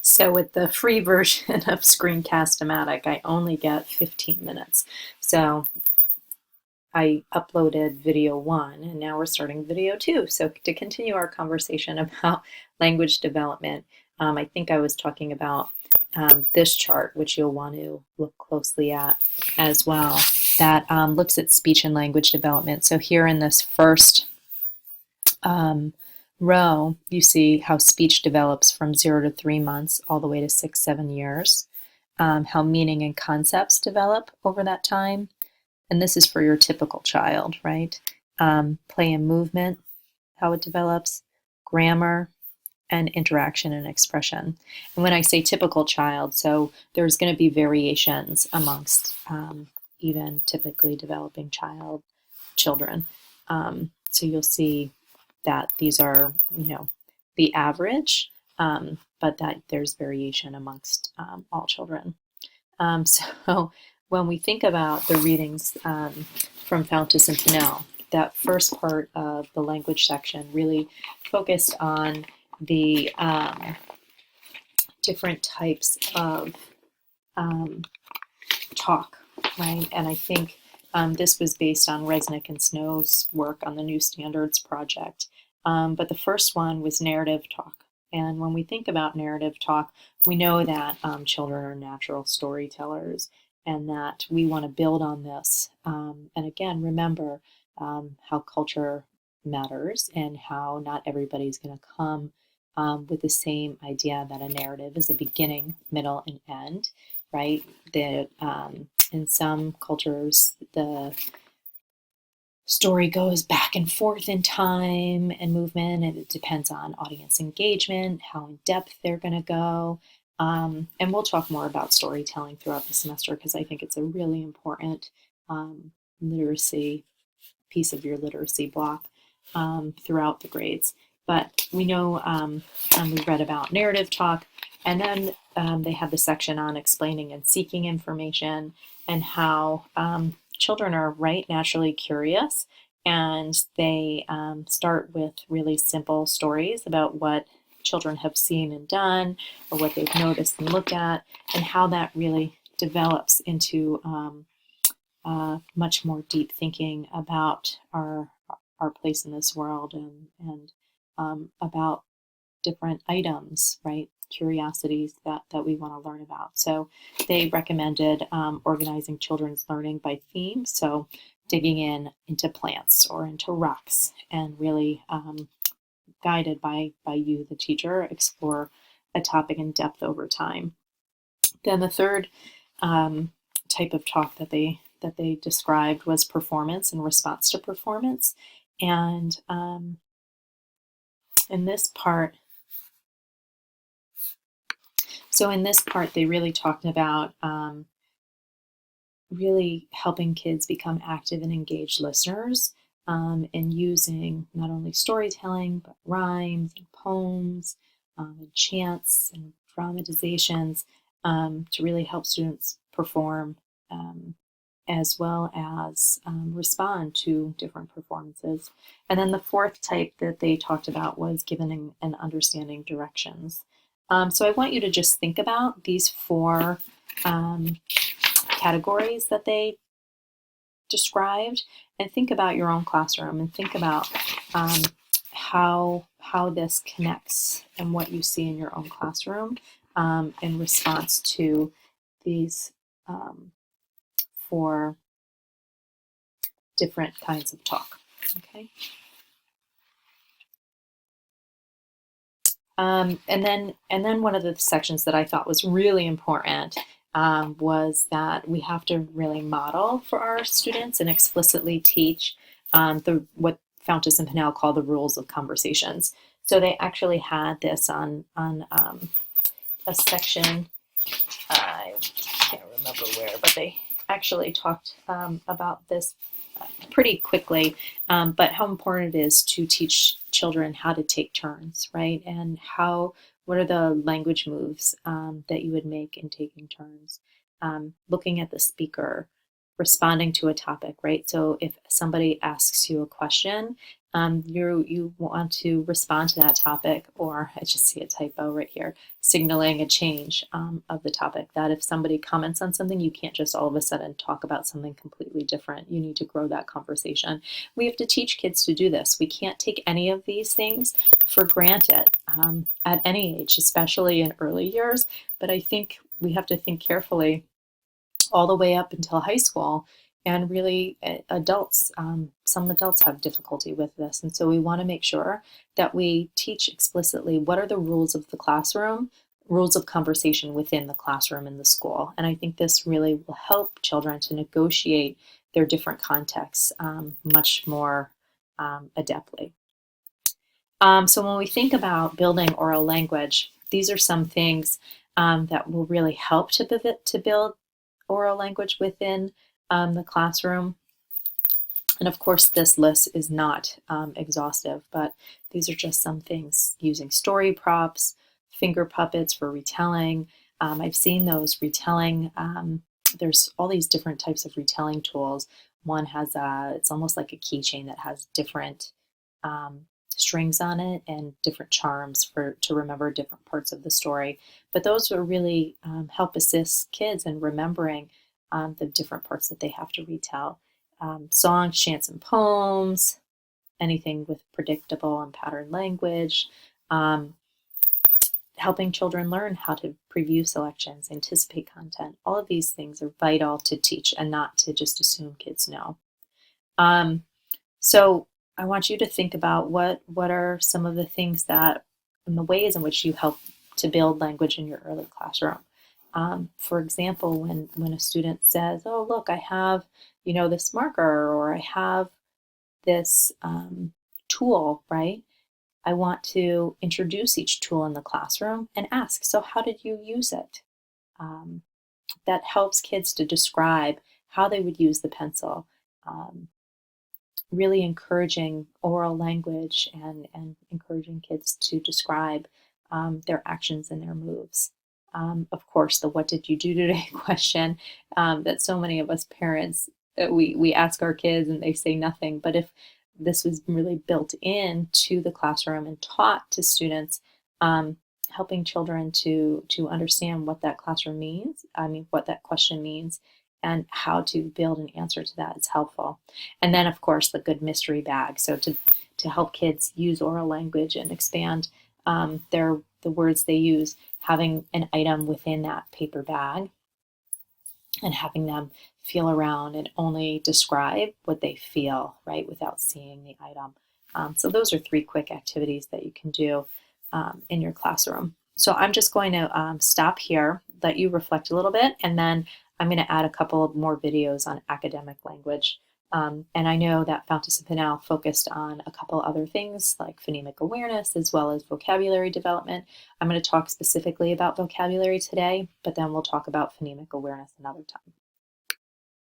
So with the free version of Screencast-O-Matic, I only get 15 minutes. So I uploaded video 1 and now we're starting video 2. So to continue our conversation about language development, I think I was talking about this chart, which you'll want to look closely at as well, that looks at speech and language development. So here in this first row, you see how speech develops from 0 to 3 months all the way to 6, 7 years, how meaning and concepts develop over that time. And this is for your typical child, right? Play and movement, how it develops, grammar, and interaction and expression. And when I say typical child, so there's going to be variations amongst even typically developing children. So you'll see that these are, the average, but that there's variation amongst all children. So when we think about the readings from Fountas and Pinnell, that first part of the language section really focused on the different types of talk, right? And I think this was based on Resnick and Snow's work on the New Standards Project. But the first one was narrative talk. And when we think about narrative talk, we know that children are natural storytellers and that we want to build on this. And again, remember how culture matters and how not everybody's going to come with the same idea that a narrative is a beginning, middle, and end, right? That in some cultures, the story goes back and forth in time and movement, and it depends on audience engagement, how in depth they're going to go. And we'll talk more about storytelling throughout the semester because I think it's a really important literacy piece of your literacy block throughout the grades. But we know, and we read about narrative talk, and then they have the section on explaining and seeking information and how children are naturally curious, and they start with really simple stories about what children have seen and done or what they've noticed and looked at, and how that really develops into much more deep thinking about our place in this world and about different items, right? Curiosities that we want to learn about. So they recommended organizing children's learning by theme. So digging into plants or into rocks and really guided by you, the teacher, explore a topic in depth over time. Then the third type of talk that they described was performance and response to performance. And in this part, they really talked about really helping kids become active and engaged listeners and using not only storytelling, but rhymes and poems and chants and dramatizations to really help students perform as well as respond to different performances. And then the fourth type that they talked about was giving and understanding directions. So I want you to just think about these 4 categories that they described, and think about your own classroom and think about how this connects and what you see in your own classroom in response to these 4 different kinds of talk. Okay. And then one of the sections that I thought was really important was that we have to really model for our students and explicitly teach what Fountas and Pinnell call the rules of conversations. So they actually had this on a section, I can't remember where, but they actually talked about this pretty quickly, but how important it is to teach children how to take turns, right? And what are the language moves that you would make in taking turns? Looking at the speaker, responding to a topic, right? So if somebody asks you a question, you want to respond to that topic, or I just see a typo right here, signaling a change of the topic. That if somebody comments on something, you can't just all of a sudden talk about something completely different. You need to grow that conversation. We have to teach kids to do this. We can't take any of these things for granted at any age, especially in early years. But I think we have to think carefully all the way up until high school. And really, adults, some adults have difficulty with this. And so we want to make sure that we teach explicitly what are the rules of the classroom, rules of conversation within the classroom in the school. And I think this really will help children to negotiate their different contexts much more adeptly. So when we think about building oral language, these are some things that will really help to build oral language within the classroom. And of course, this list is not exhaustive, but these are just some things: using story props, finger puppets for retelling. I've seen those retelling. There's all these different types of retelling tools. One has it's almost like a keychain that has different strings on it and different charms to remember different parts of the story. But those will really help assist kids in remembering the different parts that they have to retell. Songs, chants, and poems, anything with predictable and patterned language, helping children learn how to preview selections, anticipate content. All of these things are vital to teach and not to just assume kids know. So I want you to think about what are some of the things that, and the ways in which you help to build language in your early classroom. For example, when a student says, "Oh, look, I have, this marker, or I have this tool," right? I want to introduce each tool in the classroom and ask, "So how did you use it?" That helps kids to describe how they would use the pencil. Really encouraging oral language and encouraging kids to describe their actions and their moves. Of course, the "what did you do today" question that so many of us parents, we ask our kids and they say nothing. But if this was really built into the classroom and taught to students, helping children to understand what that classroom means, what that question means, and how to build an answer to that is helpful. And then, of course, the good mystery bag. So to help kids use oral language and expand the words they use, having an item within that paper bag and having them feel around and only describe what they feel, right, without seeing the item. So those are 3 quick activities that you can do in your classroom. So I'm just going to stop here, let you reflect a little bit, and then I'm going to add a couple of more videos on academic language. And I know that Fountas and Pinnell focused on a couple other things like phonemic awareness as well as vocabulary development. I'm going to talk specifically about vocabulary today, but then we'll talk about phonemic awareness another time.